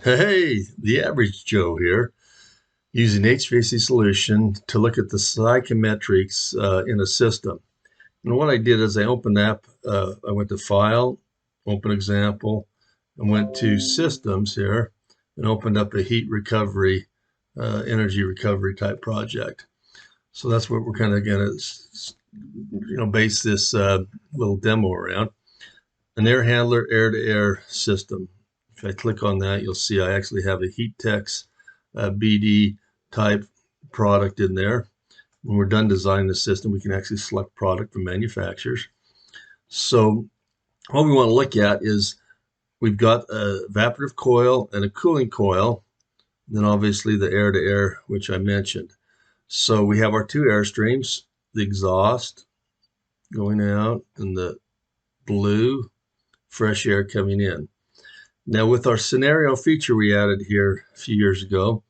Hey, the average Joe here, using HVAC solution to look at the psychrometrics in a system. And what I did is I opened up, I went to File, Open Example, and went to Systems here, and opened up a heat recovery, energy recovery type project. So that's what we're kind of going to, base this little demo around. An air handler, air-to-air system. If I click on that, you'll see I actually have a Heattex BD type product in there. When we're done designing the system, we can actually select product from manufacturers. So what we want to look at is we've got a evaporative coil and a cooling coil, and then obviously the air-to-air, which I mentioned. So we have our two air streams, the exhaust going out and the blue fresh air coming in. Now with our scenario feature we added here a few years ago,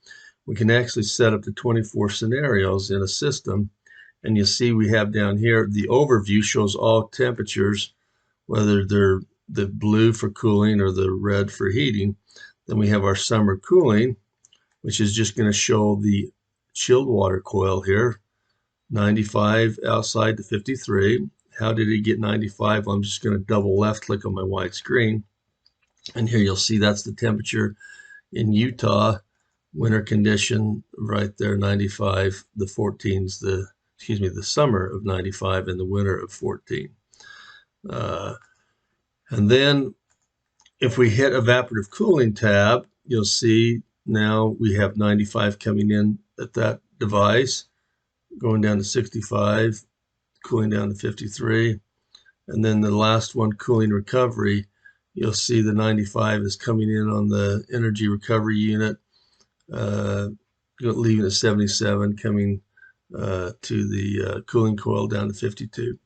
we can actually set up to 24 scenarios in a system. And you see we have down here, the overview shows all temperatures, whether they're the blue for cooling or the red for heating. Then we have our summer cooling, which is just going to show the chilled water coil here, 95 outside to 53. How did it get 95? Well, I'm just going to double left click on my white screen. And here you'll see that's the temperature in Utah, winter condition right there, 95. The 14's the summer of 95 and the winter of 14. And then if we hit evaporative cooling tab, you'll see now we have 95 coming in at that device, going down to 65, cooling down to 53. And then the last one, cooling recovery, you'll see the 95 is coming in on the energy recovery unit, leaving at 77, coming to the cooling coil down to 52.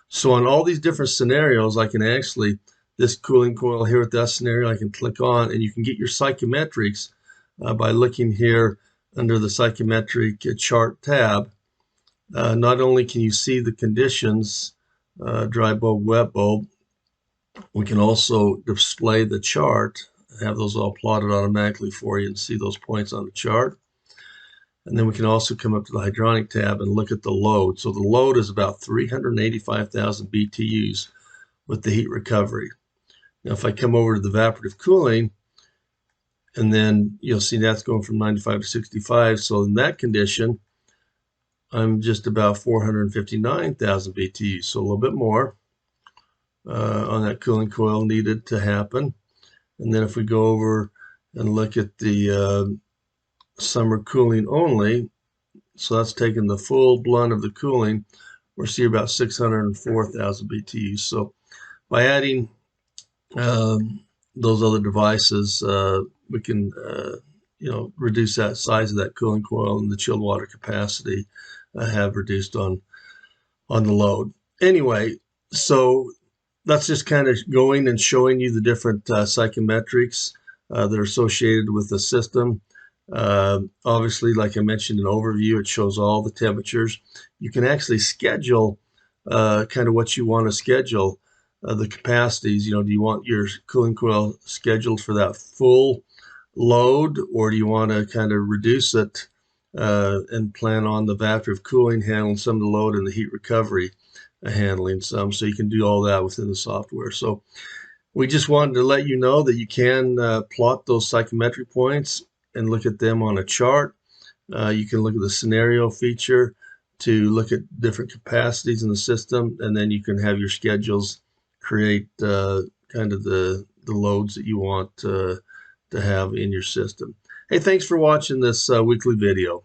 So on all these different scenarios, I can actually, this cooling coil here with that scenario, I can click on, and you can get your psychrometrics by looking here under the psychrometric chart tab. Not only can you see the conditions, dry bulb, wet bulb, we can also display the chart, have those all plotted automatically for you and see those points on the chart. And then we can also come up to the hydronic tab and look at the load. So the load is about 385,000 BTUs with the heat recovery. Now, if I come over to the evaporative cooling, and then you'll see that's going from 95 to 65. So in that condition, I'm just about 459,000 BTUs, so a little bit more on that cooling coil needed to happen. And then if we go over and look at the summer cooling only, so that's taking the full blunt of the cooling, we're seeing about 604,000 BTUs. So by adding those other devices, we can reduce that size of that cooling coil, and the chilled water capacity have reduced on the load. Anyway, so that's just kind of going and showing you the different psychrometrics that are associated with the system. Obviously, like I mentioned in overview, it shows all the temperatures. You can actually schedule kind of what you want to schedule, the capacities. Do you want your cooling coil scheduled for that full load, or do you want to kind of reduce it and plan on the evaporative cooling handling some of the load and the heat recovery handling some? So you can do all that within the software. So we just wanted to let you know that you can plot those psychrometric points and look at them on a chart. You can look at the scenario feature to look at different capacities in the system, and then you can have your schedules create kind of the loads that you want to have in your system. Hey, thanks for watching this weekly video.